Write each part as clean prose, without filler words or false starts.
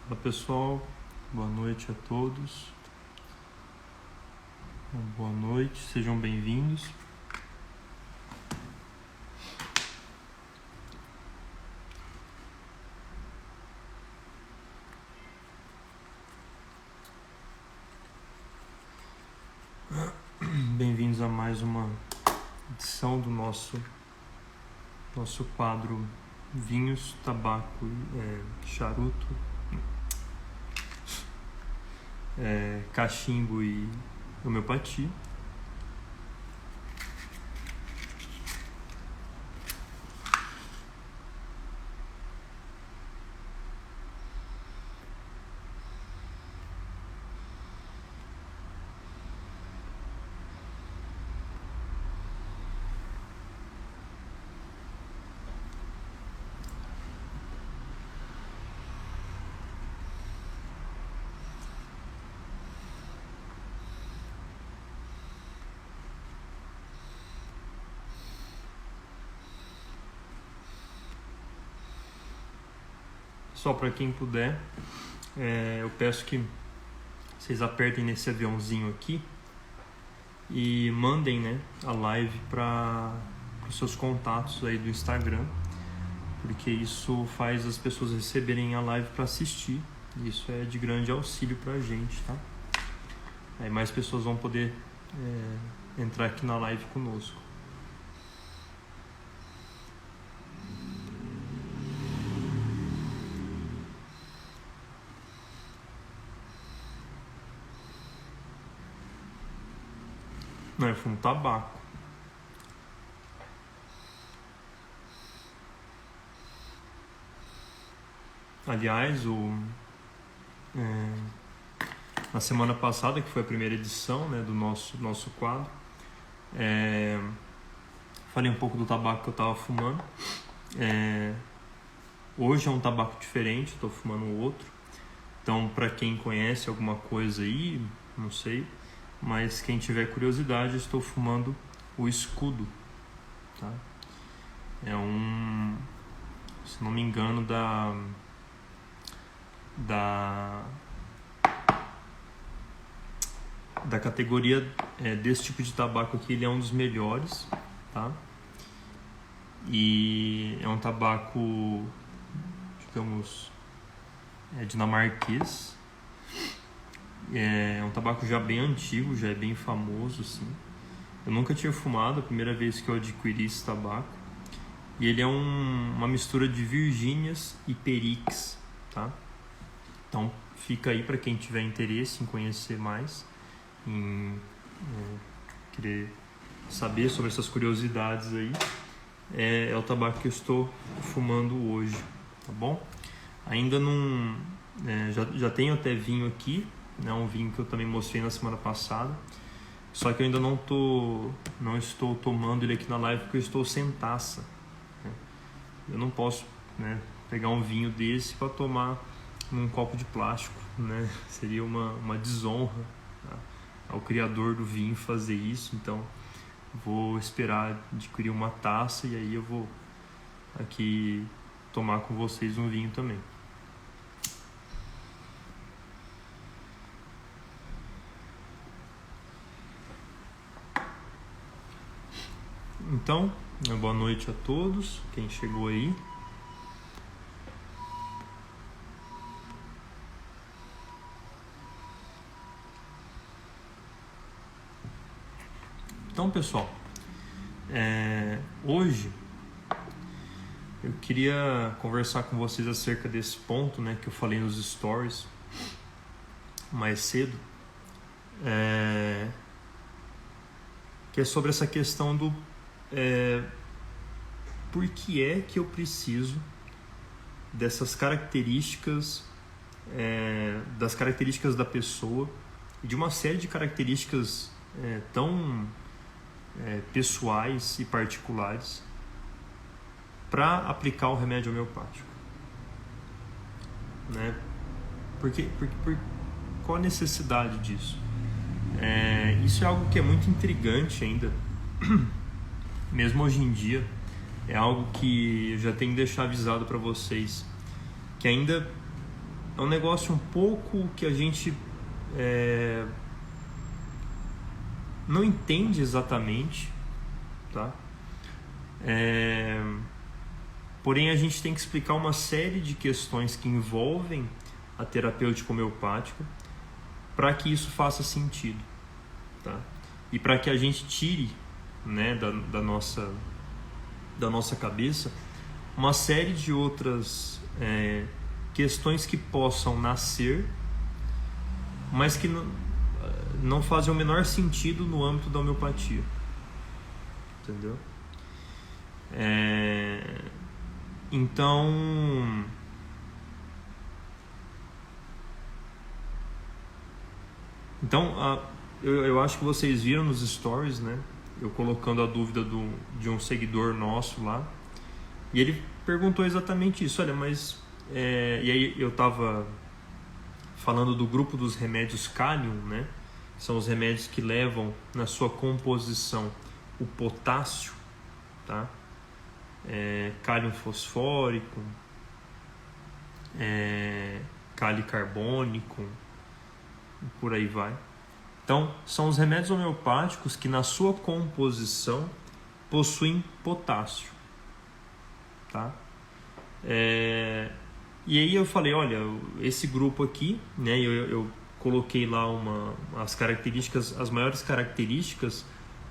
Olá pessoal, boa noite a todos. Boa noite, sejam bem-vindos. Bem-vindos a mais uma edição do nosso quadro Vinhos, Tabaco, Charuto, Cachimbo e Homeopatia. Só para quem puder, eu peço que vocês apertem nesse aviãozinho aqui e mandem, né, a live para os seus contatos aí do Instagram, porque isso faz as pessoas receberem a live para assistir. E isso é de grande auxílio para a gente, tá? Aí mais pessoas vão poder entrar aqui na live conosco. Não, eu fumo tabaco. Aliás, na semana passada, que foi a primeira edição, né, do nosso quadro, falei um pouco do tabaco que eu estava fumando. Hoje é um tabaco diferente, estou fumando outro. Então, para quem conhece alguma coisa aí, não sei, mas quem tiver curiosidade, estou fumando o Escudo, tá? É se não me engano, da categoria desse tipo de tabaco aqui, ele é um dos melhores, tá? E é um tabaco, digamos, dinamarquês. É um tabaco já bem antigo, já é bem famoso, assim. Eu nunca tinha fumado, a primeira vez que eu adquiri esse tabaco. E ele é uma mistura de Virgínias e Perix, tá? Então fica aí para quem tiver interesse em conhecer mais, em querer saber sobre essas curiosidades aí. É o tabaco que eu estou fumando hoje, tá bom? Ainda não... já tenho até vinho aqui, né? Um vinho que eu também mostrei na semana passada. Só que eu ainda não estou tomando ele aqui na live porque eu estou sem taça, né? Eu não posso, né, pegar um vinho desse para tomar num copo de plástico, né? Seria uma desonra, tá, ao criador do vinho fazer isso. Então vou esperar adquirir uma taça e aí eu vou aqui tomar com vocês um vinho também. Então, boa noite a todos, quem chegou aí. Então, pessoal, hoje eu queria conversar com vocês acerca desse ponto, né, que eu falei nos stories mais cedo, que é sobre essa questão do por que é que eu preciso dessas características, das características da pessoa e de uma série de características tão pessoais e particulares para aplicar o remédio homeopático, né? Qual a necessidade disso? Isso é algo que é muito intrigante ainda, mesmo hoje em dia. É algo que eu já tenho que deixar avisado para vocês, que ainda é um negócio um pouco que a gente não entende exatamente, tá? Porém, a gente tem que explicar uma série de questões que envolvem a terapêutica homeopática para que isso faça sentido, tá? E para que a gente tire, né, da nossa cabeça uma série de outras questões que possam nascer, mas que não fazem o menor sentido no âmbito da homeopatia, entendeu? Então, eu acho que vocês viram nos stories, né? Eu colocando a dúvida de um seguidor nosso lá, e ele perguntou exatamente isso. Olha, mas e aí eu estava falando do grupo dos remédios Kalium, né? São os remédios que levam na sua composição o potássio, tá? Cálium fosfórico, cálio carbônico, por aí vai. Então, são os remédios homeopáticos que na sua composição possuem potássio, tá? E aí eu falei, olha, esse grupo aqui, né, eu coloquei lá as maiores características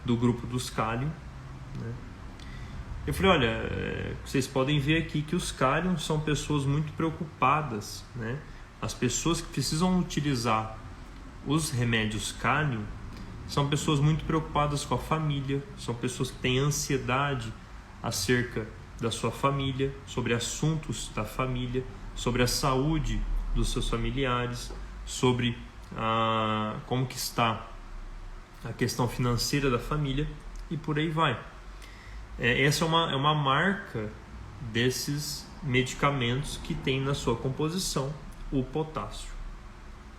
do grupo dos Kalium, né? Eu falei, olha, vocês podem ver aqui que os Kalium são pessoas muito preocupadas, né? As pessoas que precisam utilizar os remédios Kalium são pessoas muito preocupadas com a família, são pessoas que têm ansiedade acerca da sua família, sobre assuntos da família, sobre a saúde dos seus familiares, sobre como que está a questão financeira da família e por aí vai. Essa é uma marca desses medicamentos que tem na sua composição o potássio,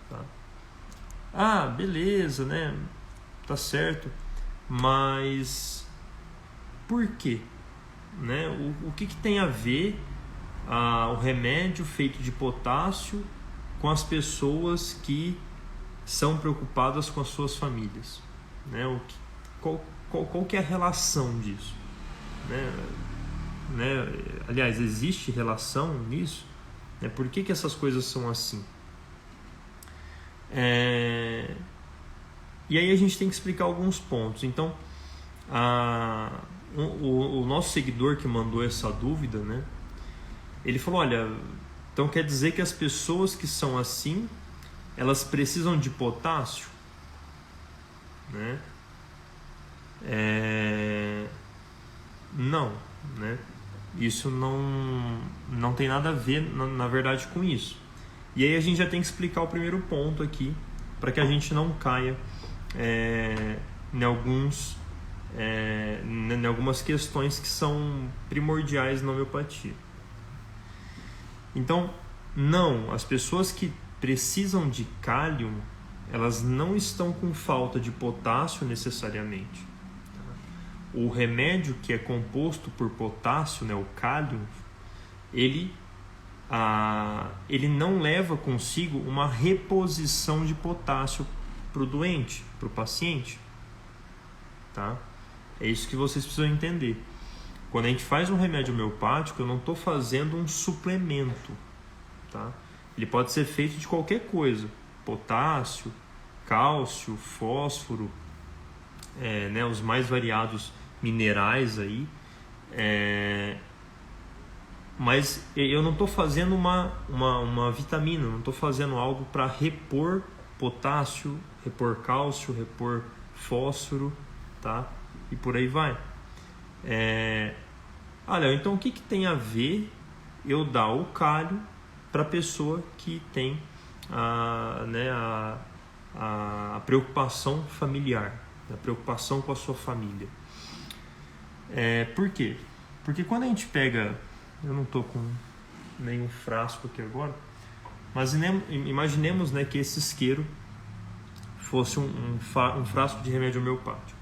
tá? Beleza, né? Tá certo, mas por quê? Né? O que tem a ver o remédio feito de potássio com as pessoas que são preocupadas com as suas famílias, né? Qual que é a relação disso, né? Aliás, existe relação nisso, né? Por que essas coisas são assim? E aí a gente tem que explicar alguns pontos. Então, o nosso seguidor que mandou essa dúvida, né? Ele falou, olha, então quer dizer que as pessoas que são assim, elas precisam de potássio, né? Não, né? Isso não tem nada a ver, na verdade, com isso. E aí a gente já tem que explicar o primeiro ponto aqui, para que a gente não caia em algumas questões que são primordiais na homeopatia. Então, não, as pessoas que precisam de cálium, elas não estão com falta de potássio necessariamente. O remédio que é composto por potássio, né, o cálium, ele não leva consigo uma reposição de potássio para o doente, para o paciente, tá? É isso que vocês precisam entender. Quando a gente faz um remédio homeopático, eu não estou fazendo um suplemento, tá? Ele pode ser feito de qualquer coisa, potássio, cálcio, fósforo, né, os mais variados minerais aí, mas eu não estou fazendo uma vitamina, não estou fazendo algo para repor potássio, repor cálcio, repor fósforo, tá? E por aí vai. Olha, então o que tem a ver eu dar o cálio para a pessoa que tem a preocupação familiar, a preocupação com a sua família? Por quê? Porque quando a gente pega, eu não estou com nenhum frasco aqui agora, mas imaginemos, né, que esse isqueiro fosse um frasco de remédio homeopático.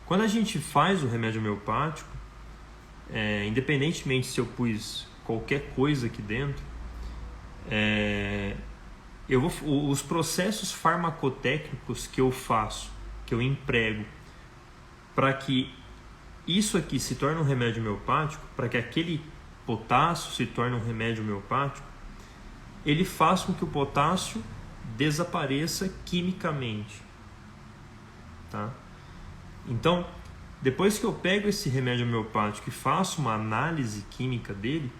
Quando a gente faz o remédio homeopático, independentemente se eu pus qualquer coisa aqui dentro, os processos farmacotécnicos que eu faço, que eu emprego, para que isso aqui se torne um remédio homeopático, para que aquele potássio se torne um remédio homeopático, ele faz com que o potássio desapareça quimicamente. Tá? Então, depois que eu pego esse remédio homeopático e faço uma análise química dele,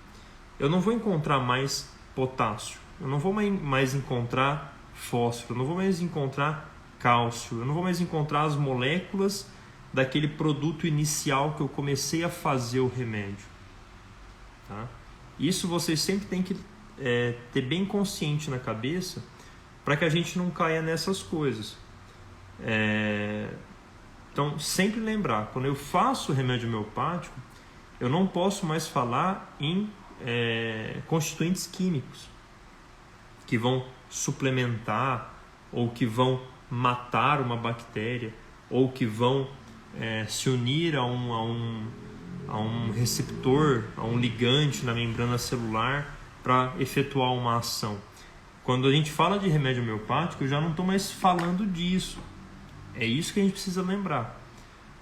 eu não vou encontrar mais potássio, eu não vou mais encontrar fósforo, eu não vou mais encontrar cálcio, eu não vou mais encontrar as moléculas daquele produto inicial que eu comecei a fazer o remédio. Tá? Isso vocês sempre têm que ter bem consciente na cabeça para que a gente não caia nessas coisas. Então, sempre lembrar, quando eu faço remédio homeopático, eu não posso mais falar em constituintes químicos que vão suplementar ou que vão matar uma bactéria ou que vão se unir a um receptor, a um ligante na membrana celular para efetuar uma ação. Quando a gente fala de remédio homeopático, eu já não estou mais falando disso. É isso que a gente precisa lembrar.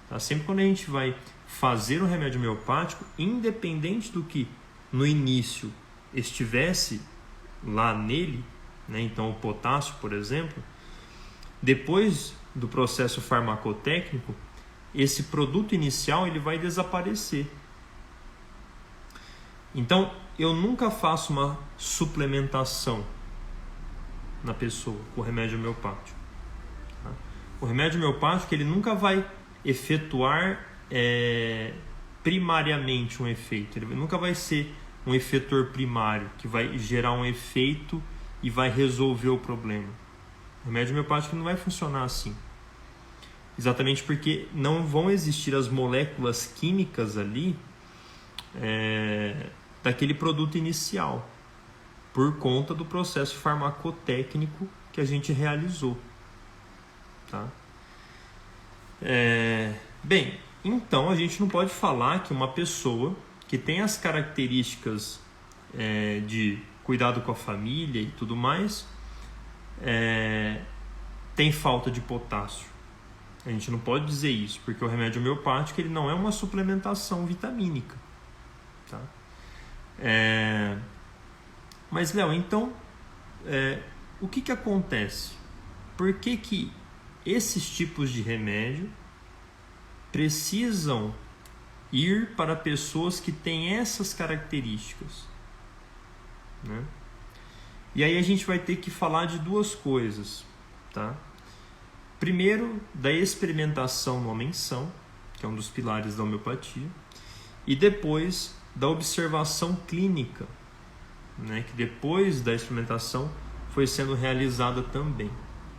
Tá? Sempre quando a gente vai fazer um remédio homeopático, independente do que no início estivesse lá nele, né? Então o potássio, por exemplo, depois do processo farmacotécnico, esse produto inicial ele vai desaparecer. Então, eu nunca faço uma suplementação na pessoa com remédio homeopático. Tá? O remédio homeopático ele nunca vai efetuar primariamente um efeito. Ele nunca vai ser um efetor primário que vai gerar um efeito e vai resolver o problema. O remédio homeopático não vai funcionar assim. Exatamente porque não vão existir as moléculas químicas ali daquele produto inicial, por conta do processo farmacotécnico que a gente realizou. Tá? Bem, então a gente não pode falar que uma pessoa que tem as características de cuidado com a família e tudo mais tem falta de potássio. A gente não pode dizer isso, porque o remédio homeopático ele não é uma suplementação vitamínica. Tá? Mas, Léo, então, o que acontece? Por que esses tipos de remédio precisam ir para pessoas que têm essas características? Né? E aí a gente vai ter que falar de duas coisas. Tá? Primeiro, da experimentação no homem-são, que é um dos pilares da homeopatia, e depois da observação clínica, né, que depois da experimentação foi sendo realizada também.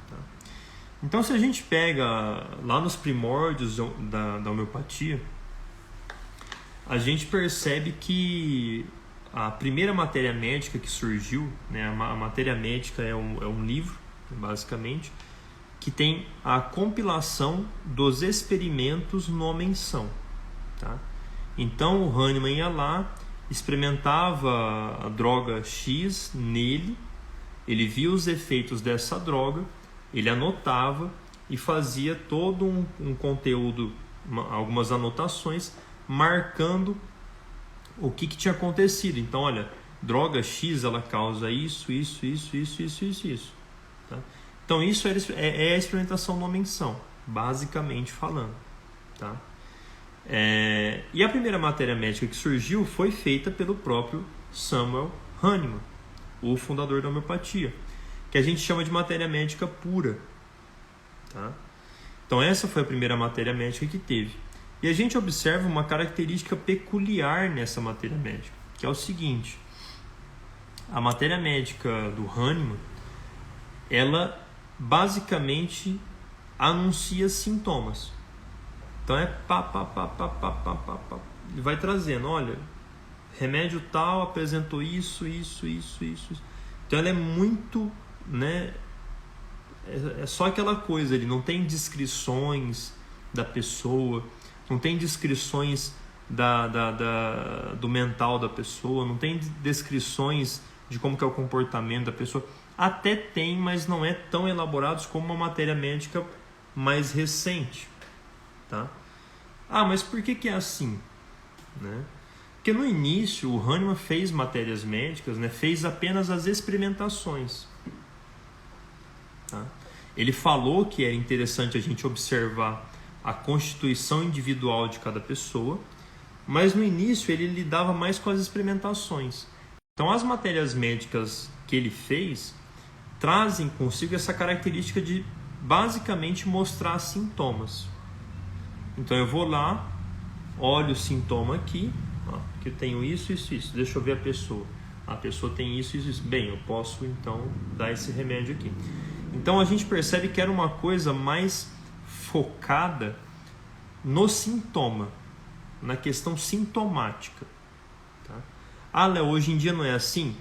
Tá? Então, se a gente pega lá nos primórdios da homeopatia, a gente percebe que a primeira matéria médica que surgiu, né, a matéria médica é um livro, basicamente, que tem a compilação dos experimentos no homem-são. Tá? Então o Hahnemann ia lá, experimentava a droga X nele, ele via os efeitos dessa droga, ele anotava e fazia todo um conteúdo, algumas anotações, marcando o que tinha acontecido. Então, olha, droga X ela causa isso. Tá? Então isso é a experimentação no homem-são, basicamente falando. Tá? E a primeira matéria médica que surgiu foi feita pelo próprio Samuel Hahnemann, o fundador da homeopatia, que a gente chama de matéria médica pura. Tá? Então essa foi a primeira matéria médica que teve. E a gente observa uma característica peculiar nessa matéria médica, que é o seguinte: a matéria médica do Hahnemann, ela basicamente anuncia sintomas. Então ele vai trazendo, olha, remédio tal apresentou isso. Então ela é muito, né, é só aquela coisa, ele não tem descrições da pessoa, não tem descrições do mental da pessoa, não tem descrições de como que é o comportamento da pessoa. Até tem, mas não é tão elaborados como uma matéria médica mais recente. Tá? Mas por que é assim? Né? Porque no início o Hahnemann fez matérias médicas, né? Fez apenas as experimentações. Tá? Ele falou que era interessante a gente observar a constituição individual de cada pessoa, mas no início ele lidava mais com as experimentações. Então as matérias médicas que ele fez trazem consigo essa característica de basicamente mostrar sintomas. Então eu vou lá, olho o sintoma aqui, que eu tenho isso, deixa eu ver a pessoa. A pessoa tem isso. Bem, eu posso então dar esse remédio aqui. Então a gente percebe que era uma coisa mais focada no sintoma, na questão sintomática. Tá? Léo, hoje em dia não é assim?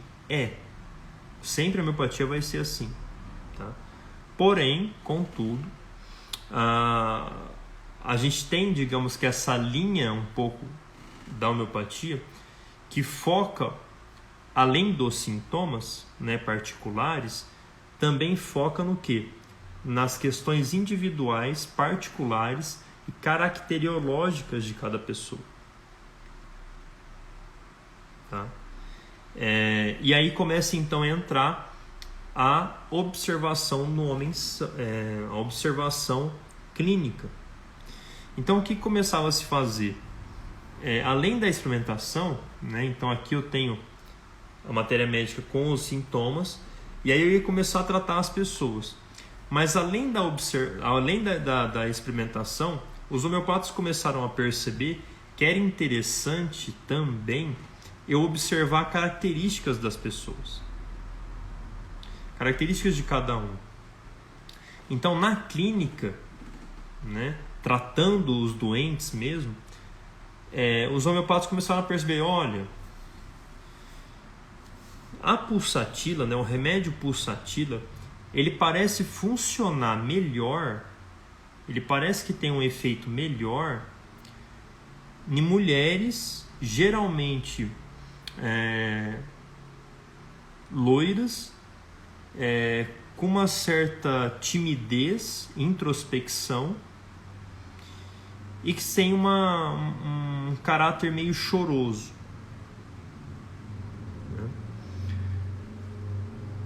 Sempre a homeopatia vai ser assim. Tá? Porém, contudo, a gente tem, digamos que essa linha um pouco da homeopatia que foca, além dos sintomas, né, particulares, também foca no quê? Nas questões individuais, particulares e caracteriológicas de cada pessoa. Tá? E aí começa então a entrar a observação no homem, a observação clínica. Então o que começava a se fazer? Além da experimentação, né, então aqui eu tenho a matéria médica com os sintomas, e aí eu ia começar a tratar as pessoas. Mas além da experimentação, os homeopatas começaram a perceber que era interessante também eu observar características das pessoas. Características de cada um. Então, na clínica, né, tratando os doentes mesmo, os homeopatas começaram a perceber, olha, a pulsatila, né, o remédio pulsatila, ele parece funcionar melhor, ele parece que tem um efeito melhor em mulheres geralmente loiras, com uma certa timidez, introspecção e que tem um caráter meio choroso.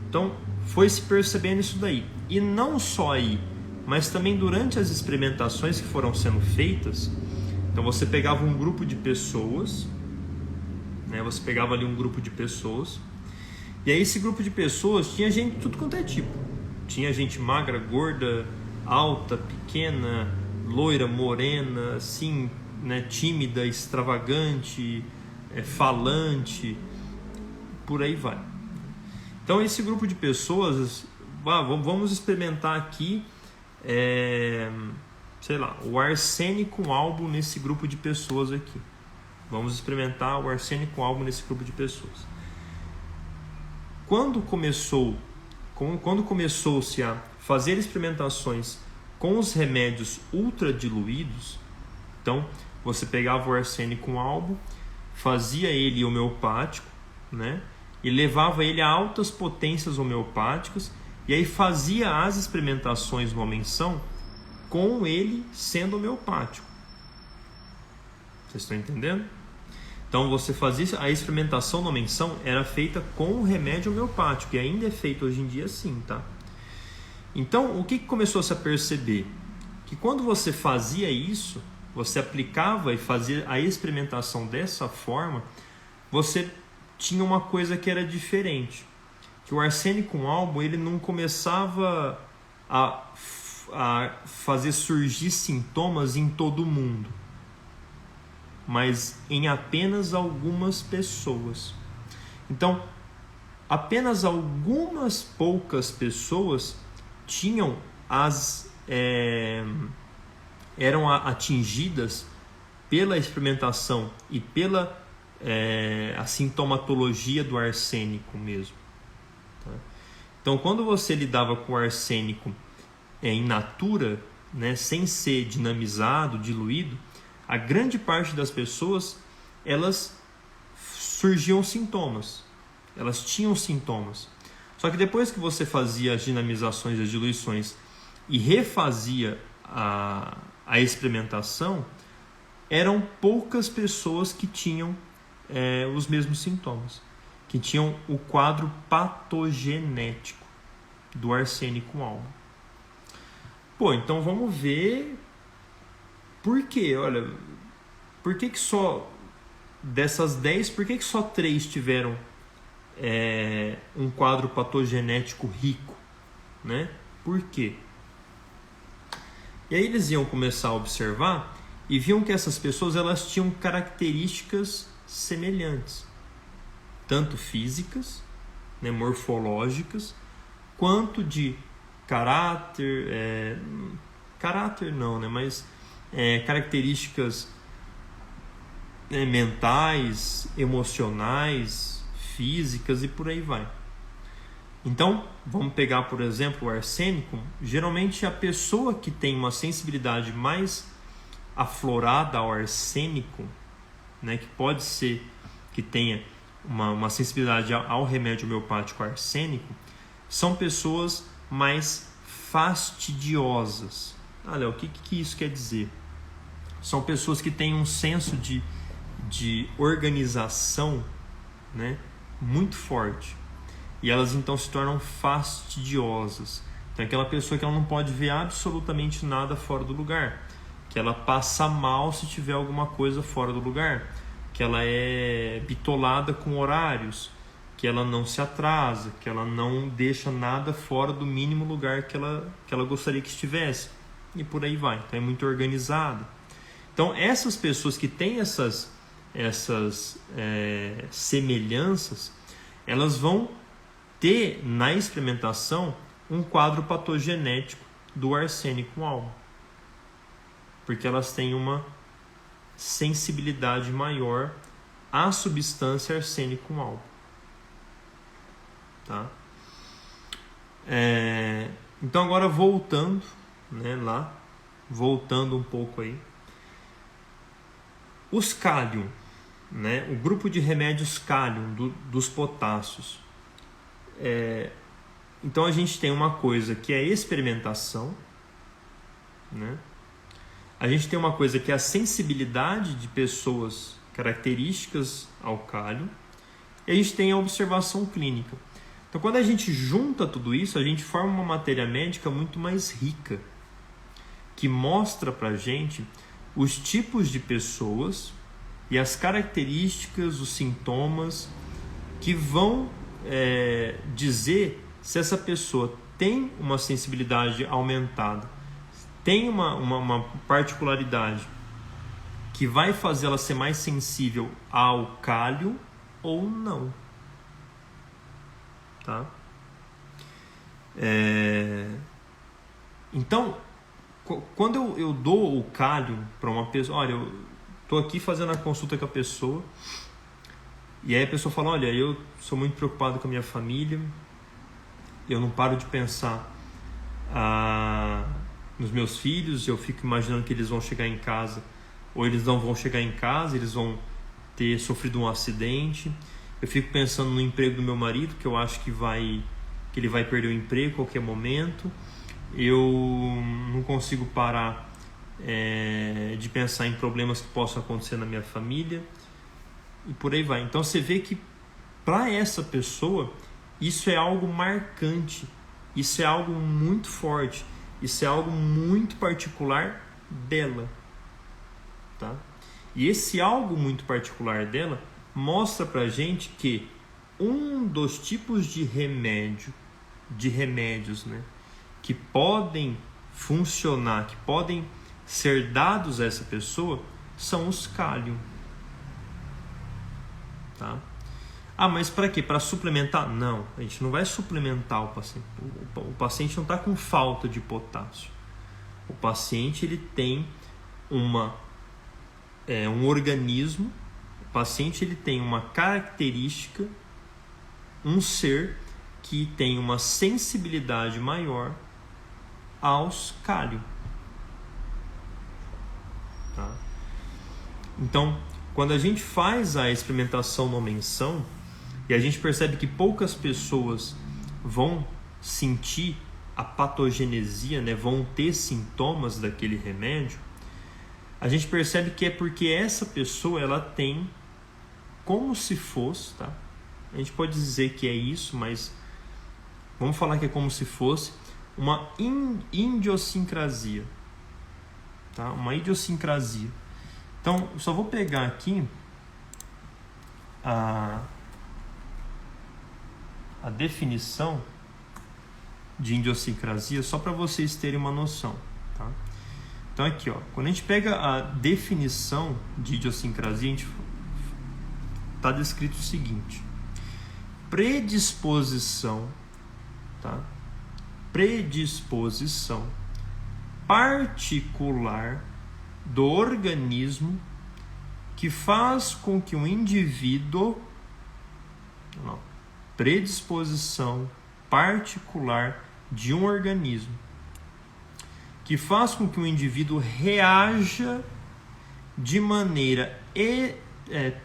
Então foi se percebendo isso daí. E não só aí, mas também durante as experimentações que foram sendo feitas. Então você pegava um grupo de pessoas, né? Você pegava ali um grupo de pessoas, e aí esse grupo de pessoas tinha gente de tudo quanto é tipo. Tinha gente magra, gorda, alta, pequena, loira, morena, assim, né? Tímida, extravagante, falante, por aí vai. Então esse grupo de pessoas, vamos experimentar aqui, sei lá, o arsênico albo nesse grupo de pessoas aqui. Vamos experimentar o arsênico albo nesse grupo de pessoas. Quando começou-se a fazer experimentações com os remédios ultradiluídos, então você pegava o arsênico albo, fazia ele homeopático, né? E levava ele a altas potências homeopáticas, e aí fazia as experimentações no homem-são com ele sendo homeopático. Vocês estão entendendo? Então você fazia a experimentação no homem-são, era feita com o remédio homeopático, e ainda é feito hoje em dia sim, tá? Então o que começou-se a perceber? Que quando você fazia isso, você aplicava e fazia a experimentação dessa forma, você tinha uma coisa que era diferente, que o arsênico albo ele não começava a fazer surgir sintomas em todo mundo, mas em apenas algumas pessoas. Então, apenas algumas poucas pessoas tinham eram atingidas pela experimentação e pela a sintomatologia do arsênico mesmo. Tá? Então, quando você lidava com o arsênico in natura, né, sem ser dinamizado, diluído, a grande parte das pessoas, elas surgiam sintomas. elas tinham sintomas. Só que depois que você fazia as dinamizações e as diluições e refazia a experimentação, eram poucas pessoas que tinham os mesmos sintomas, que tinham o quadro patogenético do arsênico-álcool. Pô, então vamos ver por quê. Olha, por que só dessas 10, por que só 3 tiveram um quadro patogenético rico, né? Por quê? E aí eles iam começar a observar e viam que essas pessoas elas tinham características semelhantes, tanto físicas, né, morfológicas, quanto de caráter não, né, mas características mentais, emocionais, físicas e por aí vai. Então, vamos pegar, por exemplo, o arsênico. Geralmente a pessoa que tem uma sensibilidade mais aflorada ao arsênico, né, que pode ser que tenha uma sensibilidade ao remédio homeopático arsênico, são pessoas mais fastidiosas. Léo, o que isso quer dizer? São pessoas que têm um senso de organização, né, muito forte. E elas então se tornam fastidiosas. Então é aquela pessoa que ela não pode ver absolutamente nada fora do lugar. Que ela passa mal se tiver alguma coisa fora do lugar. Que ela é bitolada com horários. Que ela não se atrasa. Que ela não deixa nada fora do mínimo lugar que ela gostaria que estivesse. E por aí vai. Então é muito organizada. Então essas pessoas que têm essas semelhanças, elas vão ter na experimentação um quadro patogenético do arsênico-álcool, porque elas têm uma sensibilidade maior à substância arsênico-álcool, tá? Então agora voltando, né, voltando um pouco aí, os cálium, né, o grupo de remédios cálium dos potássios. Então a gente tem uma coisa que é a experimentação, né? A gente tem uma coisa que é a sensibilidade de pessoas características ao cálium, e a gente tem a observação clínica. Então quando a gente junta tudo isso, a gente forma uma matéria médica muito mais rica, que mostra pra gente os tipos de pessoas e as características, os sintomas que vão dizer se essa pessoa tem uma sensibilidade aumentada, tem uma particularidade que vai fazer ela ser mais sensível ao cálium ou não, tá? Então, quando eu dou o cálium para uma pessoa, olha, eu estou aqui fazendo a consulta com a pessoa, e aí a pessoa fala, olha, eu sou muito preocupado com a minha família, eu não paro de pensar nos meus filhos, eu fico imaginando que eles vão chegar em casa, ou eles não vão chegar em casa, eles vão ter sofrido um acidente, eu fico pensando no emprego do meu marido, que eu acho que ele vai perder o emprego a qualquer momento, eu não consigo parar de pensar em problemas que possam acontecer na minha família, e por aí vai. Então você vê que para essa pessoa isso é algo marcante, isso é algo muito forte, isso é algo muito particular dela, tá? E esse algo muito particular dela mostra pra gente que um dos tipos de remédios, né, que podem funcionar, que podem ser dados a essa pessoa, são os cálium, tá? Mas para quê? Para suplementar? Não, a gente não vai suplementar o paciente. O paciente não está com falta de potássio. O paciente ele tem um organismo, o paciente ele tem uma característica, um ser que tem uma sensibilidade maior aos cálium, tá? Então, quando a gente faz a experimentação no menção, e a gente percebe que poucas pessoas vão sentir a patogenesia, né, vão ter sintomas daquele remédio, a gente percebe que é porque essa pessoa ela tem como se fosse, tá? A gente pode dizer que é isso, mas vamos falar que é como se fosse uma idiosincrasia, tá? Uma idiosincrasia. Então, eu só vou pegar aqui a definição de idiosincrasia, só para vocês terem uma noção, tá? Então aqui, ó, quando a gente pega a definição de idiosincrasia, a gente está descrito o seguinte: predisposição, tá? Predisposição particular do organismo que faz com que um indivíduo, predisposição particular de um organismo que faz com que um indivíduo reaja de maneira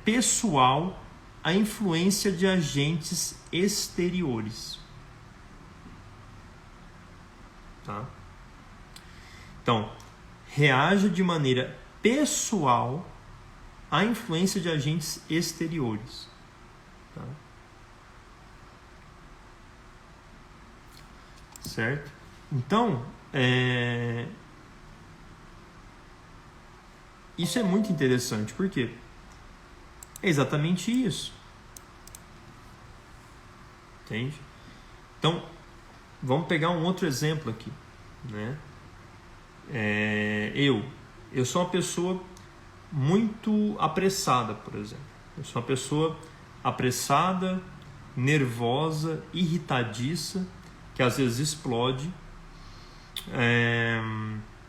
pessoal à influência de agentes exteriores. Tá? Então, reaja de maneira pessoal à influência de agentes exteriores. Tá? Certo? Então, isso é muito interessante, porque é exatamente isso. Entende? Então, vamos pegar um outro exemplo aqui, né? Eu sou uma pessoa muito apressada, por exemplo. Eu sou uma pessoa apressada, nervosa, irritadiça, que às vezes explode.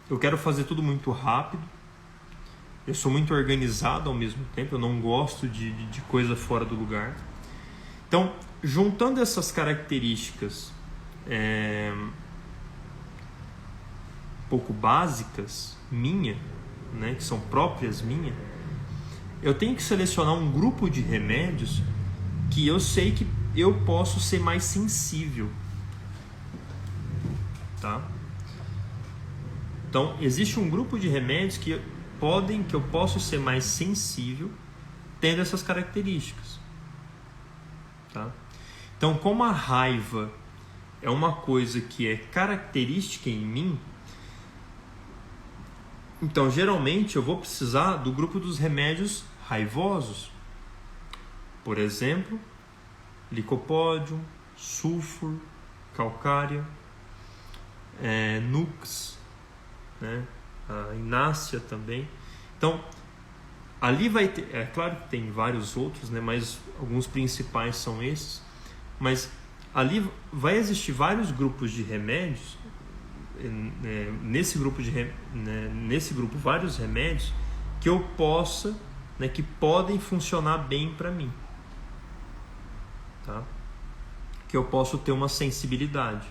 Eu quero fazer tudo muito rápido. Eu sou muito organizado ao mesmo tempo. Eu não gosto de coisa fora do lugar. Então, juntando essas características um pouco básicas minha, né, que são próprias minha, eu tenho que selecionar um grupo de remédios que eu sei que eu posso ser mais sensível, tá? Então existe um grupo de remédios que eu posso ser mais sensível tendo essas características, tá? Então, como a raiva é uma coisa que é característica em mim, então, geralmente, eu vou precisar do grupo dos remédios raivosos. Por exemplo, licopódium, sulfur, calcária, nux, né? A inácia também. Então, ali vai ter... É claro que tem vários outros, né? Mas alguns principais são esses. Mas ali vai existir vários grupos de remédios. Nesse grupo vários remédios que eu possa, né, que podem funcionar bem para mim, tá? Que eu posso ter uma sensibilidade.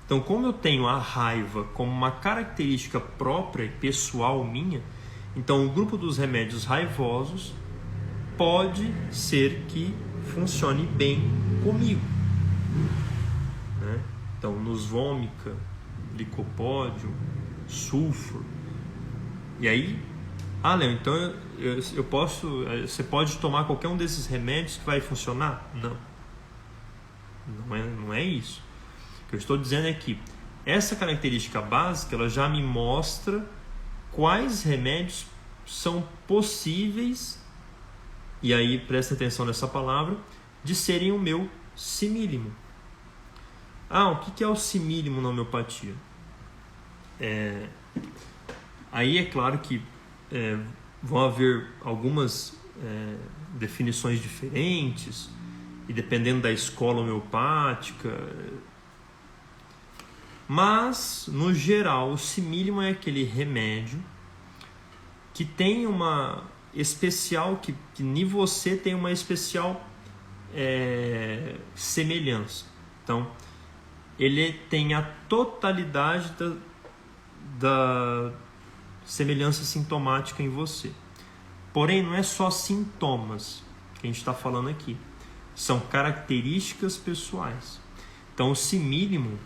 Então, como eu tenho a raiva como uma característica própria e pessoal minha, então o grupo dos remédios raivosos pode ser que funcione bem comigo, né? Então, nos vômica, licopódio, sulfur. E aí, Léo, então eu posso, você pode tomar qualquer um desses remédios que vai funcionar? Não é isso. O que eu estou dizendo é que essa característica básica ela já me mostra quais remédios são possíveis, e aí presta atenção nessa palavra, de serem o meu simílimo. O que é o simílimo na homeopatia? Aí é claro que vão haver algumas definições diferentes, e dependendo da escola homeopática, mas no geral o simílimo é aquele remédio que tem uma especial, que em você tem uma especial semelhança. Então ele tem a totalidade da semelhança sintomática em você. Porém, não é só sintomas que a gente está falando aqui. são características pessoais. Então o si mínimo,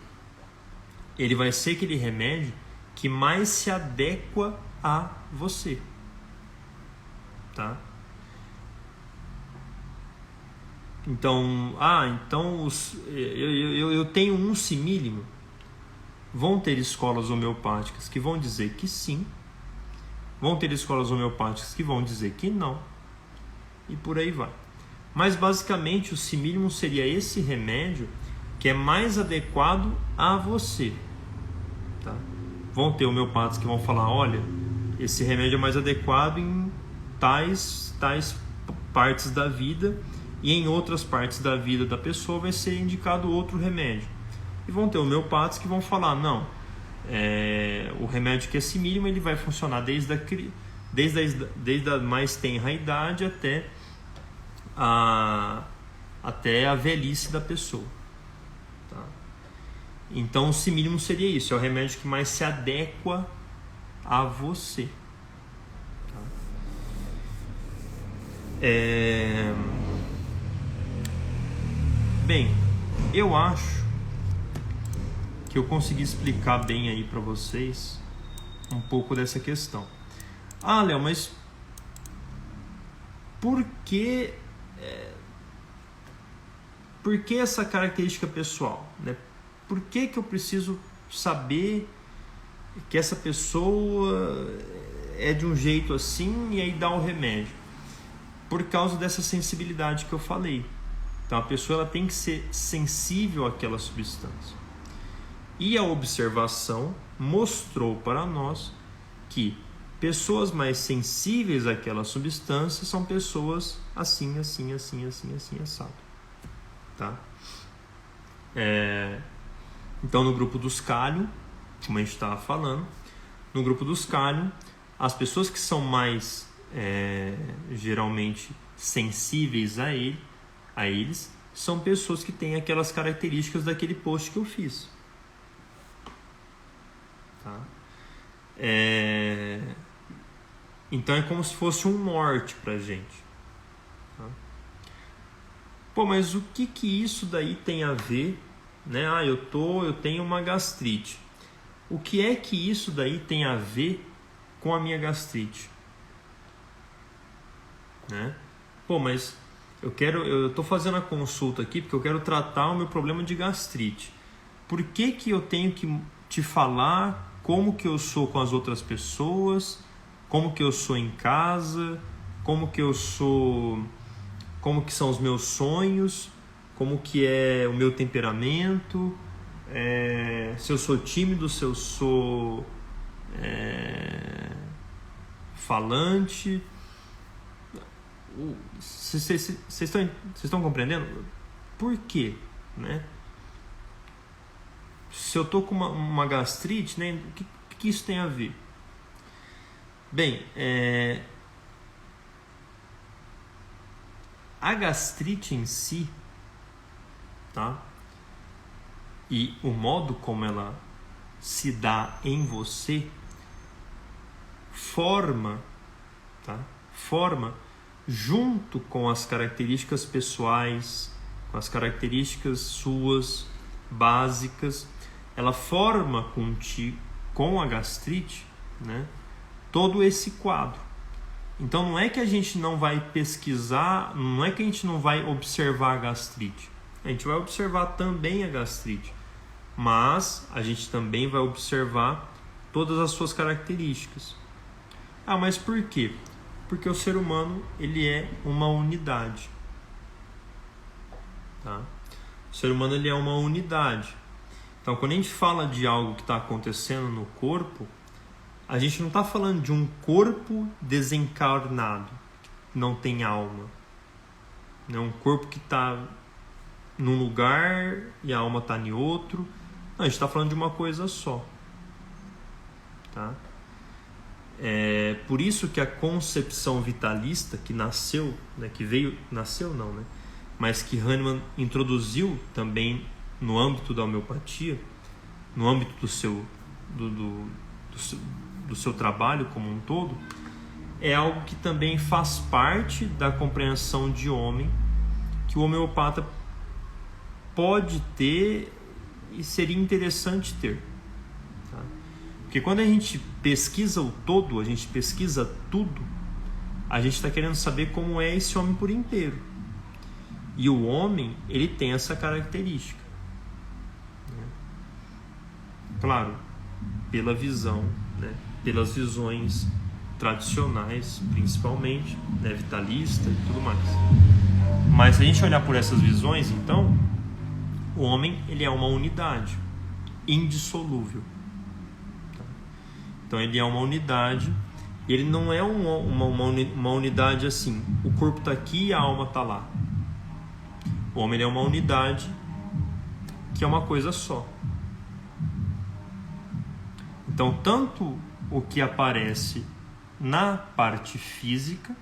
ele vai ser aquele remédio que mais se adequa a você, tá? Então, eu tenho um si mínimo. Vão ter escolas homeopáticas que vão dizer que sim, vão ter escolas homeopáticas que vão dizer que não, e por aí vai. Mas basicamente o si mínimo seria esse remédio que é mais adequado a você, tá? Vão ter homeopatas que vão falar, olha, esse remédio é mais adequado em tais partes da vida, e em outras partes da vida da pessoa vai ser indicado outro remédio. E vão ter homeopatas que vão falar, não, o remédio que é si mínimo, ele vai funcionar desde a mais tenra idade até a velhice da pessoa, tá? Então o si mínimo seria isso, é o remédio que mais se adequa a você, tá? Bem, eu acho que eu consegui explicar bem aí para vocês um pouco dessa questão. Ah, Léo, mas por que essa característica pessoal, né? Por que eu preciso saber que essa pessoa é de um jeito assim e aí dá o remédio? Por causa dessa sensibilidade que eu falei. Então a pessoa ela tem que ser sensível àquela substância. E a observação mostrou para nós que pessoas mais sensíveis àquela substância são pessoas assim, assado. Tá? Então no grupo dos cálion, como a gente estava falando, no grupo dos cálion, as pessoas que são mais geralmente sensíveis a eles são pessoas que têm aquelas características daquele post que eu fiz. Tá? Então é como se fosse um norte pra gente. Tá? Pô, mas o que isso daí tem a ver, né? Eu tenho uma gastrite. O que é que isso daí tem a ver com a minha gastrite? Né? Pô, mas eu tô fazendo a consulta aqui porque eu quero tratar o meu problema de gastrite. Por que eu tenho que te falar como que eu sou com as outras pessoas, como que eu sou em casa, como que são os meus sonhos, como que é o meu temperamento, se eu sou tímido, se eu sou falante. Vocês estão compreendendo? Por quê? Né? Se eu tô com uma gastrite, né, o que isso tem a ver? Bem, a gastrite em si, tá? E o modo como ela se dá em você forma junto com as características pessoais, com as características suas básicas, ela forma com a gastrite, né, todo esse quadro. Então não é que a gente não vai pesquisar, não é que a gente não vai observar a gastrite. A gente vai observar também a gastrite, mas a gente também vai observar todas as suas características. Mas por quê? Porque o ser humano, ele é uma unidade. Tá? O ser humano, ele é uma unidade. Então, quando a gente fala de algo que está acontecendo no corpo, a gente não está falando de um corpo desencarnado, que não tem alma. Não é um corpo que está num lugar e a alma está em outro. Não, a gente está falando de uma coisa só. Tá? Por isso que a concepção vitalista que nasceu, né, mas que Hahnemann introduziu também no âmbito da homeopatia, no âmbito do seu trabalho como um todo, é algo que também faz parte da compreensão de homem, que que o homeopata pode ter e seria interessante ter. Tá? Porque quando a gente pesquisa o todo, a gente pesquisa tudo, a gente está querendo saber como é esse homem por inteiro. E o homem, ele tem essa característica. Né? Claro, pela visão, né? Pelas visões tradicionais, principalmente, né? Vitalista e tudo mais. Mas se a gente olhar por essas visões, então, o homem, ele é uma unidade indissolúvel. Tá? Então ele é uma unidade. Ele não é uma unidade assim, o corpo está aqui e a alma está lá. O homem é uma unidade que é uma coisa só. Então, tanto o que aparece na parte física,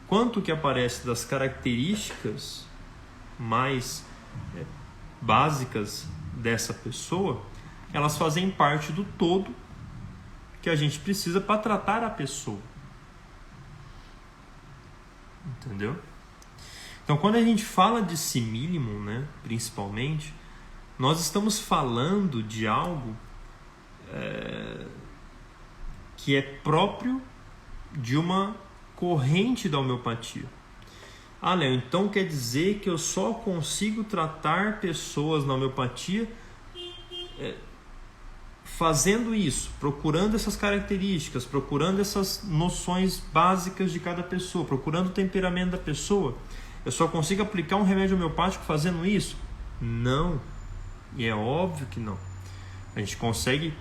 quanto o que aparece das características mais básicas dessa pessoa, elas fazem parte do todo que a gente precisa para tratar a pessoa. Entendeu? Então, quando a gente fala de simílimo, né, principalmente, nós estamos falando de algo que é próprio de uma corrente da homeopatia. Ah, Léo, então quer dizer que eu só consigo tratar pessoas na homeopatia fazendo isso, procurando essas características, procurando essas noções básicas de cada pessoa, procurando o temperamento da pessoa. Eu só consigo aplicar um remédio homeopático fazendo isso? Não. E é óbvio que não. A gente consegue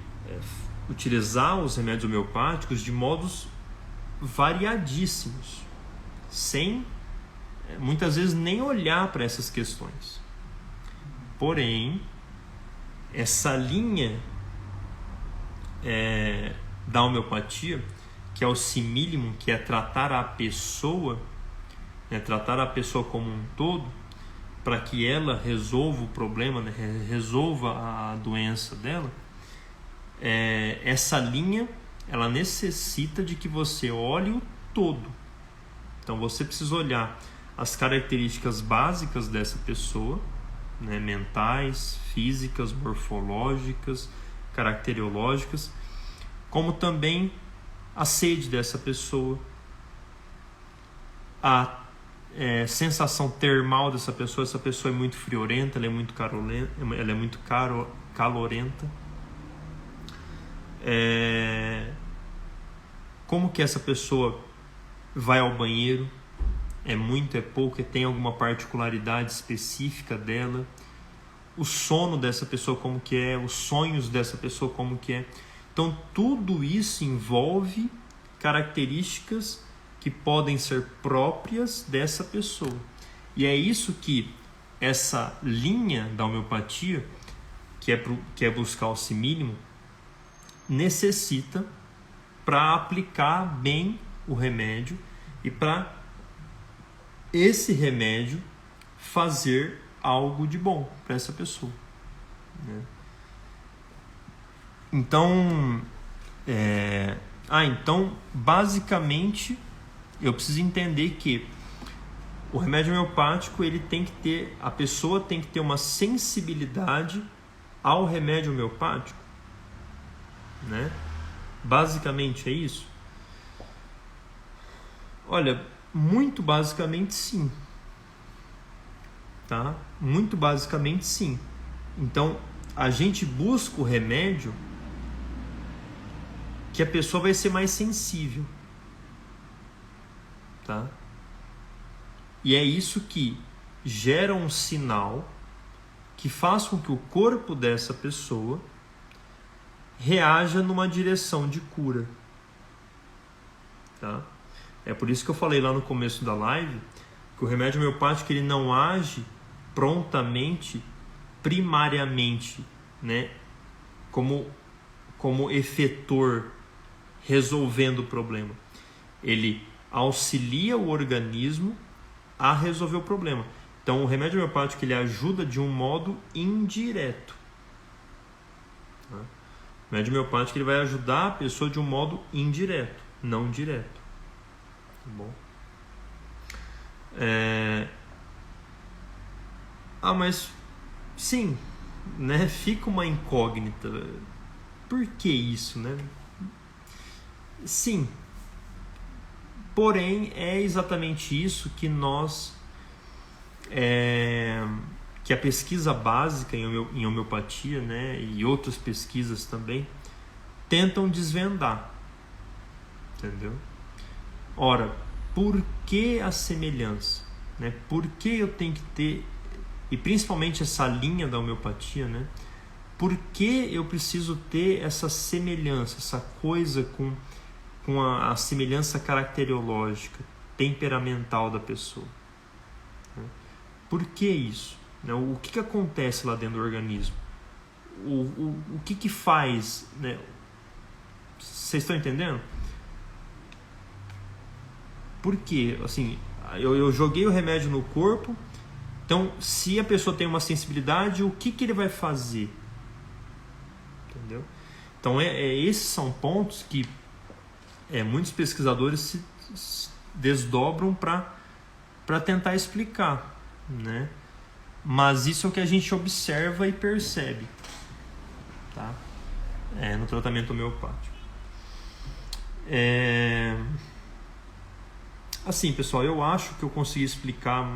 utilizar os remédios homeopáticos de modos variadíssimos, sem muitas vezes nem olhar para essas questões. Porém, essa linha da homeopatia, que é o simílimo, que é tratar a pessoa, tratar a pessoa como um todo, para que ela resolva o problema, né, resolva a doença dela, essa linha, ela necessita de que você olhe o todo. Então você precisa olhar as características básicas dessa pessoa, né, mentais, físicas, morfológicas, caracteriológicas, como também a sede dessa pessoa, a sensação termal dessa pessoa. Essa pessoa é muito friorenta, ela é muito calorenta. Como que essa pessoa vai ao banheiro? É muito, é pouco, tem alguma particularidade específica dela? O sono dessa pessoa como que é? Os sonhos dessa pessoa como que é? Então tudo isso envolve características que podem ser próprias dessa pessoa. E é isso que essa linha da homeopatia, que é buscar o simílimo, necessita para aplicar bem o remédio e para esse remédio fazer algo de bom para essa pessoa. Né? Então, então, basicamente, eu preciso entender que o remédio homeopático, a pessoa tem que ter uma sensibilidade ao remédio homeopático, né? Basicamente é isso. Olha, muito basicamente sim, tá? Muito basicamente sim. Então, a gente busca o remédio que a pessoa vai ser mais sensível, tá? E é isso que gera um sinal que faz com que o corpo dessa pessoa reaja numa direção de cura, tá? É por isso que eu falei lá no começo da live que o remédio homeopático ele não age prontamente, primariamente, né, como efetor resolvendo o problema. Ele auxilia o organismo a resolver o problema. Então o remédio homeopático ele ajuda de um modo indireto. Tá? O remédio homeopático ele vai ajudar a pessoa de um modo indireto, não direto. Tá bom? Mas sim, né? Fica uma incógnita. Por que isso, né? Sim, porém é exatamente isso que que a pesquisa básica em homeopatia, né, e outras pesquisas também tentam desvendar, entendeu? Ora, por que a semelhança, né? Por que eu tenho que ter, e principalmente essa linha da homeopatia, né? Por que eu preciso ter essa semelhança, essa coisa com a semelhança caracterológica, temperamental da pessoa? Por que isso? O que acontece lá dentro do organismo? O que faz? Né? Vocês estão entendendo? Por quê? Assim, eu joguei o remédio no corpo, então se a pessoa tem uma sensibilidade, o que ele vai fazer? Entendeu? Então esses são pontos que muitos pesquisadores se desdobram para tentar explicar, né? Mas isso é o que a gente observa e percebe, tá? No tratamento homeopático. Assim, pessoal, eu acho que eu consegui explicar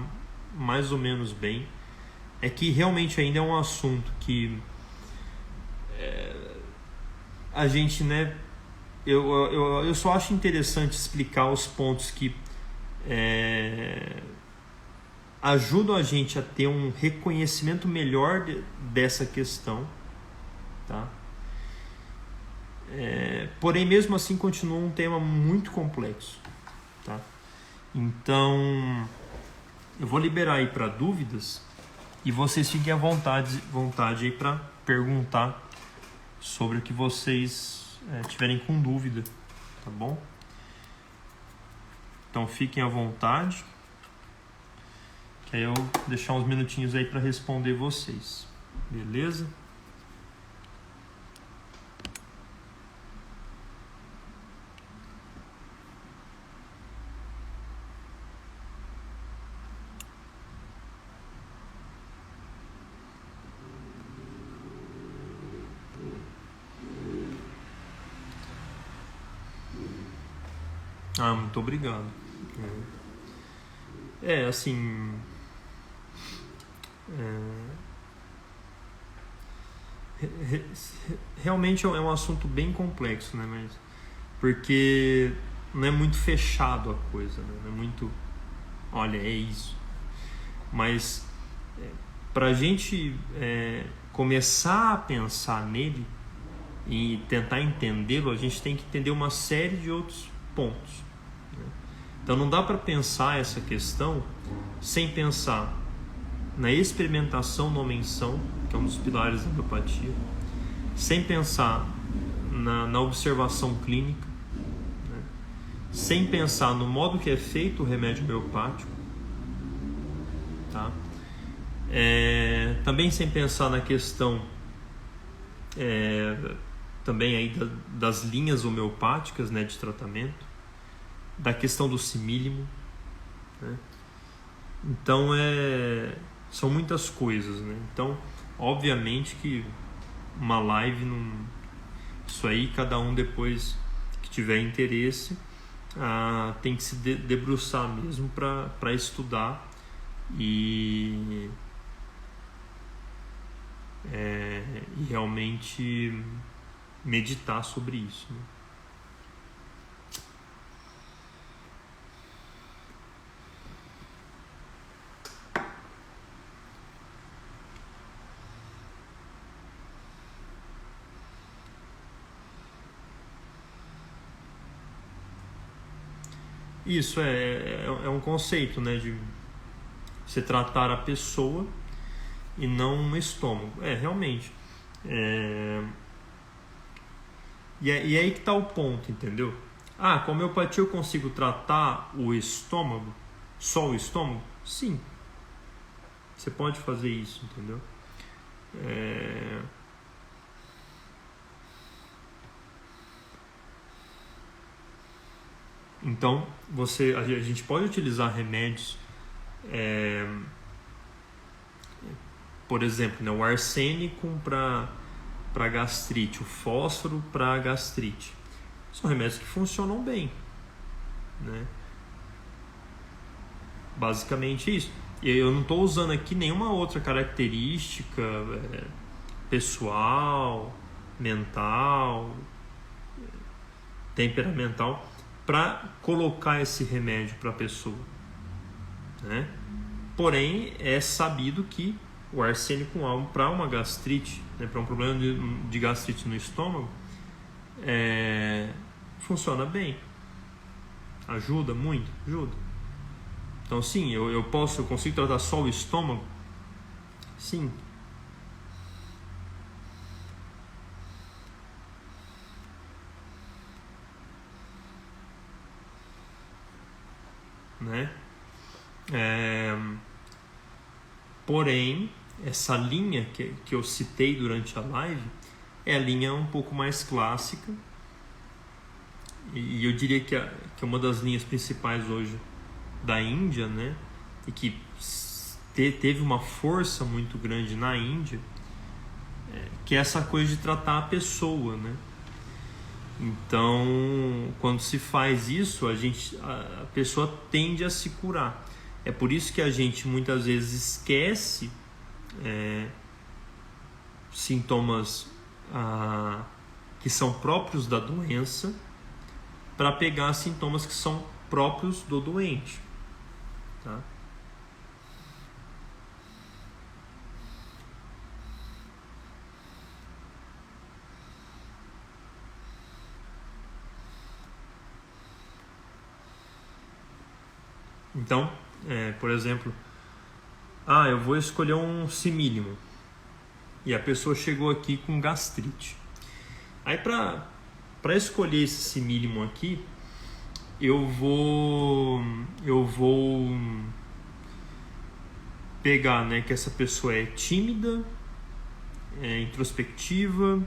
mais ou menos bem. É que realmente ainda é um assunto que a gente, né? Eu só acho interessante explicar os pontos que ajudam a gente a ter um reconhecimento melhor dessa questão, tá? Porém, mesmo assim, continua um tema muito complexo, tá? Então, eu vou liberar aí para dúvidas e vocês fiquem à vontade aí para perguntar sobre o que vocês tiverem com dúvida, tá bom? Então, fiquem à vontade. Que aí eu vou deixar uns minutinhos aí para responder vocês. Beleza? Muito obrigado. Assim... realmente é um assunto bem complexo, né? Mas porque não é muito fechado a coisa, né? Não é muito, olha, é isso. Mas para a gente começar a pensar nele e tentar entendê-lo, a gente tem que entender uma série de outros pontos, né? Então não dá para pensar essa questão sem pensar na experimentação no menção, que é um dos pilares da homeopatia, sem pensar na observação clínica, né? Sem pensar no modo que é feito o remédio homeopático, tá? Também sem pensar na questão também aí das linhas homeopáticas, né, de tratamento, da questão do simílimo, né? Então são muitas coisas, né? Então, obviamente que uma live não... Isso aí, cada um depois que tiver interesse tem que se debruçar mesmo para estudar e realmente meditar sobre isso, né? Isso é um conceito, né, de você tratar a pessoa e não um estômago. Realmente. E aí que está o ponto, entendeu? Com a homeopatia eu consigo tratar o estômago? Só o estômago? Sim. Você pode fazer isso, entendeu? Então, a gente pode utilizar remédios por exemplo, né, o arsênico para gastrite, o fósforo para gastrite. São remédios que funcionam bem, né? Basicamente isso. E eu não estou usando aqui nenhuma outra característica pessoal, mental, temperamental para colocar esse remédio para a pessoa, né? Porém, é sabido que o arsênico para uma gastrite, né, para um problema de gastrite no estômago, funciona bem. Ajuda muito? Ajuda. Então sim, eu consigo tratar só o estômago? Sim. Né? Porém, essa linha que eu citei durante a live é a linha um pouco mais clássica, e eu diria que é uma das linhas principais hoje da Índia, né? E que teve uma força muito grande na Índia, que é essa coisa de tratar a pessoa, né? Então, quando se faz isso, a pessoa tende a se curar. É por isso que a gente muitas vezes esquece sintomas que são próprios da doença para pegar sintomas que são próprios do doente, tá? Então, por exemplo, eu vou escolher um simílimo e a pessoa chegou aqui com gastrite. Aí para escolher esse simílimo aqui, eu vou pegar, né, que essa pessoa é tímida, é introspectiva,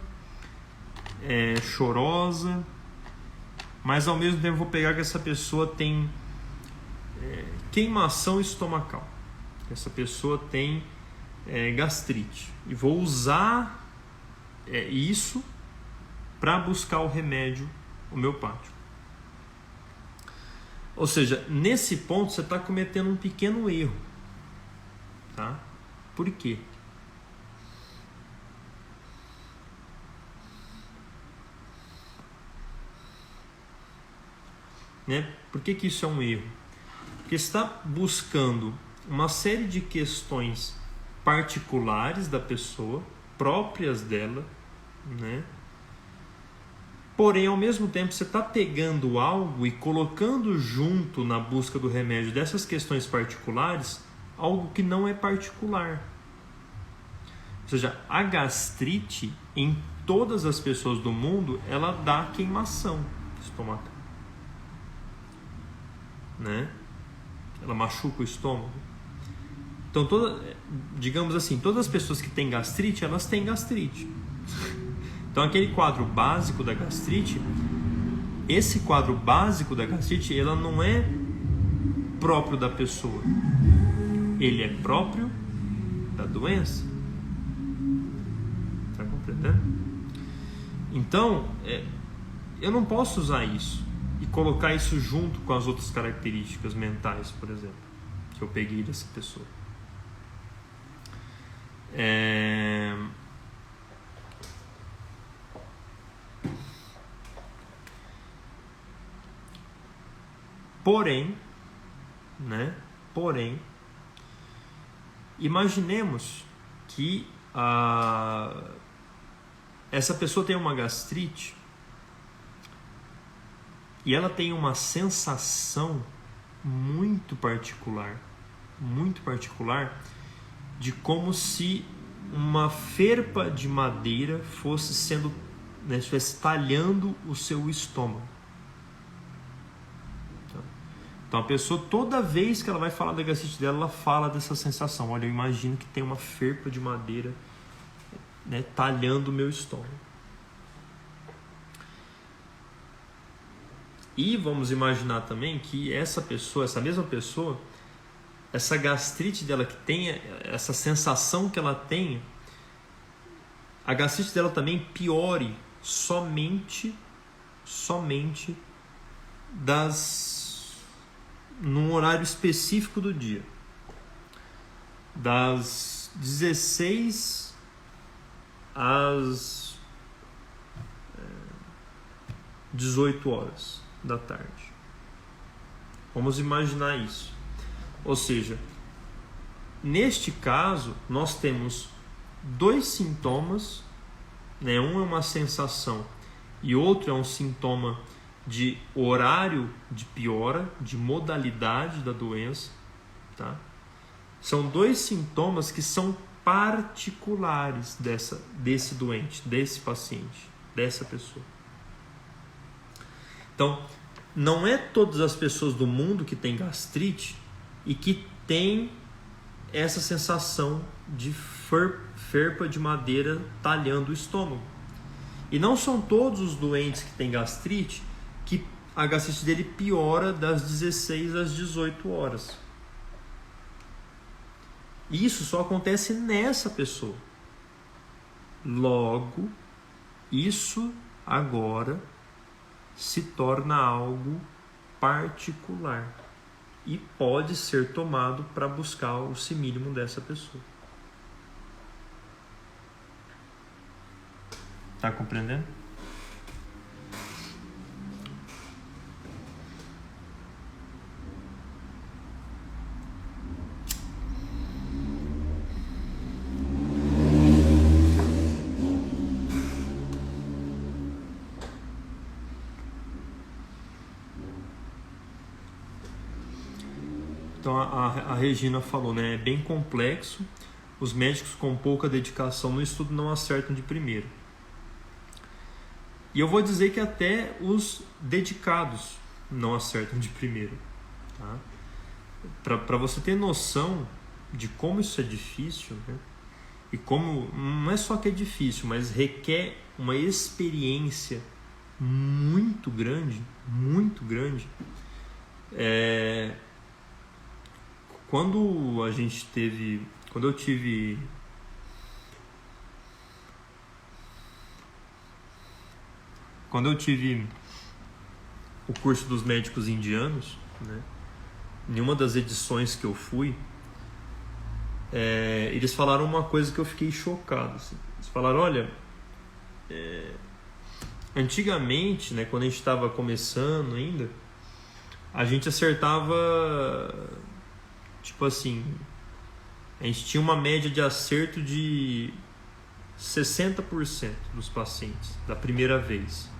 é chorosa, mas ao mesmo tempo eu vou pegar que essa pessoa tem queimação estomacal, que essa pessoa tem gastrite, e vou usar isso para buscar o remédio homeopático. Ou seja, nesse ponto você está cometendo um pequeno erro, tá? Por quê? Né? Por que isso é um erro? Porque está buscando uma série de questões particulares da pessoa, próprias dela, né? Porém, ao mesmo tempo, você está pegando algo e colocando junto na busca do remédio dessas questões particulares algo que não é particular. Ou seja, a gastrite, em todas as pessoas do mundo, ela dá queimação estomacal, né? Ela machuca o estômago. Então, digamos assim, todas as pessoas que têm gastrite, elas têm gastrite. Então, aquele quadro básico da gastrite, esse quadro básico da gastrite, ela não é próprio da pessoa. Ele é próprio da doença. Está compreendendo? Então, eu não posso usar isso e colocar isso junto com as outras características mentais, por exemplo, que eu peguei dessa pessoa. Porém, imaginemos que essa pessoa tem uma gastrite e ela tem uma sensação muito particular de como se uma ferpa de madeira fosse sendo, né, estivesse talhando o seu estômago. Então a pessoa, toda vez que ela vai falar da gastrite dela, ela fala dessa sensação. Olha, eu imagino que tem uma ferpa de madeira, né, talhando o meu estômago. E vamos imaginar também que essa mesma pessoa, essa gastrite dela que tem, essa sensação que ela tem, a gastrite dela também piore somente num horário específico do dia, das 16 às 18 horas da tarde. Vamos imaginar isso. Ou seja, neste caso, nós temos dois sintomas, né? Um é uma sensação e outro é um sintoma de horário de piora, de modalidade da doença, tá? São dois sintomas que são particulares desse doente, desse paciente, dessa pessoa. Então, não é todas as pessoas do mundo que têm gastrite e que têm essa sensação de ferpa de madeira talhando o estômago. E não são todos os doentes que têm gastrite que a gastrite dele piora das 16 às 18 horas. Isso só acontece nessa pessoa. Logo, isso agora se torna algo particular e pode ser tomado para buscar o si mínimo dessa pessoa. Tá compreendendo? Então a Regina falou, né? É bem complexo. Os médicos com pouca dedicação no estudo não acertam de primeiro. E eu vou dizer que até os dedicados não acertam de primeiro. Tá? Para você ter noção de como isso é difícil, né? E como não é só que é difícil, mas requer uma experiência muito grande, muito grande. Quando eu tive o curso dos médicos indianos, né, em uma das edições que eu fui, eles falaram uma coisa que eu fiquei chocado. Assim. Eles falaram, olha, antigamente, né, quando a gente estava começando ainda, a gente acertava, tipo assim, a gente tinha uma média de acerto de 60% dos pacientes da primeira vez.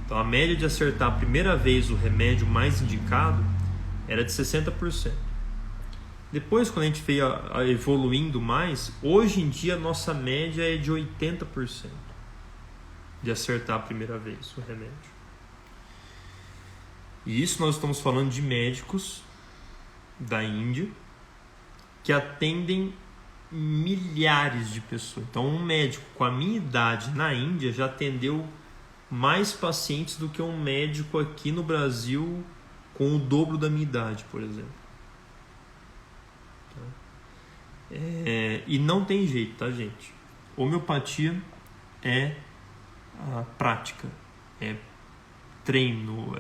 Então a média de acertar a primeira vez o remédio mais indicado era de 60%. Depois, quando a gente veio evoluindo mais, hoje em dia a nossa média é de 80% de acertar a primeira vez o remédio. E isso nós estamos falando de médicos da Índia que atendem milhares de pessoas. Então um médico com a minha idade na Índia já atendeu mais pacientes do que um médico aqui no Brasil com o dobro da minha idade, por exemplo. E não tem jeito, tá, gente? Homeopatia é a prática, é treino,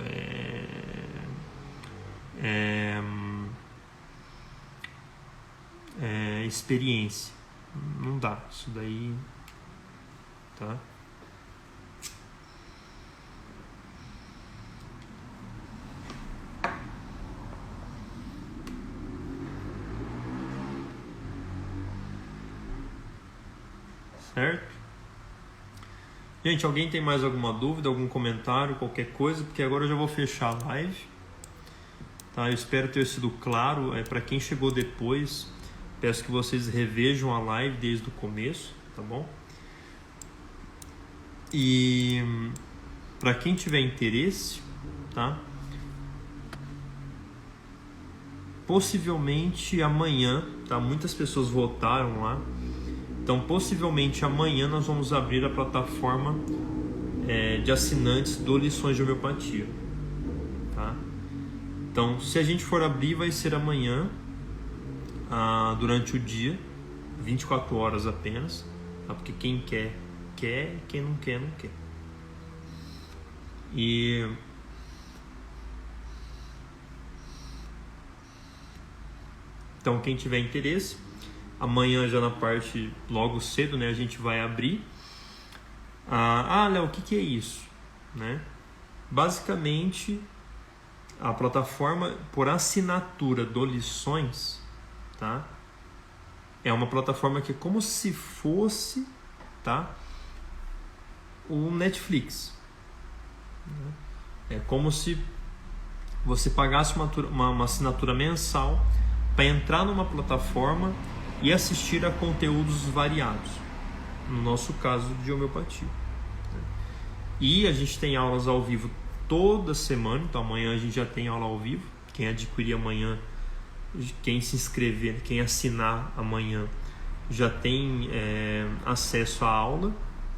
experiência. Não dá, isso daí, tá? Certo? Gente, alguém tem mais alguma dúvida, algum comentário, qualquer coisa? Porque agora eu já vou fechar a live. Tá? Eu espero ter sido claro. Para quem chegou depois, peço que vocês revejam a live desde o começo, tá bom? E para quem tiver interesse, tá? Possivelmente amanhã, tá? Muitas pessoas votaram lá. Então, possivelmente amanhã nós vamos abrir a plataforma de assinantes do Lições de Homeopatia. Tá? Então, se a gente for abrir, vai ser amanhã, durante o dia, 24 horas apenas, tá? Porque quem quer, quer, quem não quer, não quer. E então, quem tiver interesse, amanhã já na parte, logo cedo, né, a gente vai abrir. Léo, o que é isso? Né? Basicamente, a plataforma por assinatura do Lições, tá? É uma plataforma que é como se fosse, tá, o Netflix. É como se você pagasse uma assinatura mensal para entrar numa plataforma e assistir a conteúdos variados, no nosso caso de homeopatia. E a gente tem aulas ao vivo toda semana, então amanhã a gente já tem aula ao vivo. Quem adquirir amanhã, quem se inscrever, quem assinar amanhã, já tem acesso à aula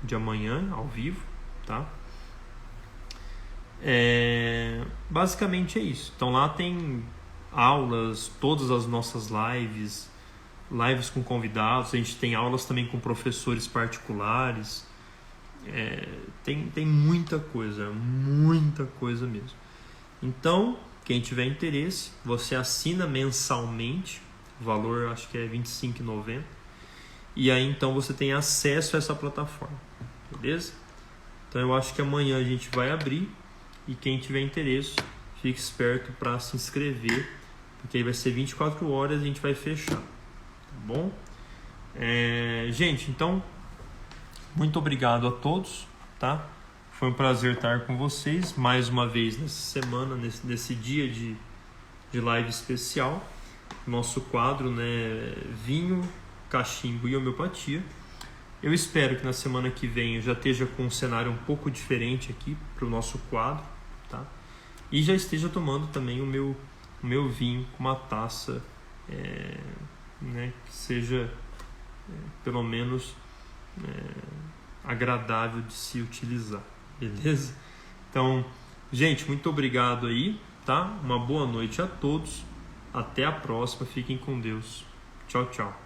de amanhã ao vivo, tá? Basicamente é isso. Então lá tem aulas, todas as nossas lives com convidados, a gente tem aulas também com professores particulares, tem muita coisa mesmo. Então, quem tiver interesse, você assina mensalmente, o valor acho que é R$ 25,90, e aí então você tem acesso a essa plataforma, beleza? Então eu acho que amanhã a gente vai abrir, e quem tiver interesse, fique esperto para se inscrever, porque aí vai ser 24 horas e a gente vai fechar, tá bom? Gente, então, muito obrigado a todos, tá? Foi um prazer estar com vocês mais uma vez nessa semana, nesse dia de live especial. Nosso quadro, né, vinho, cachimbo e homeopatia. Eu espero que na semana que vem eu já esteja com um cenário um pouco diferente aqui para o nosso quadro, tá? E já esteja tomando também o meu vinho com uma taça, né, que seja pelo menos agradável de se utilizar, beleza? Então, gente, muito obrigado aí, tá? Uma boa noite a todos, até a próxima, fiquem com Deus, tchau, tchau.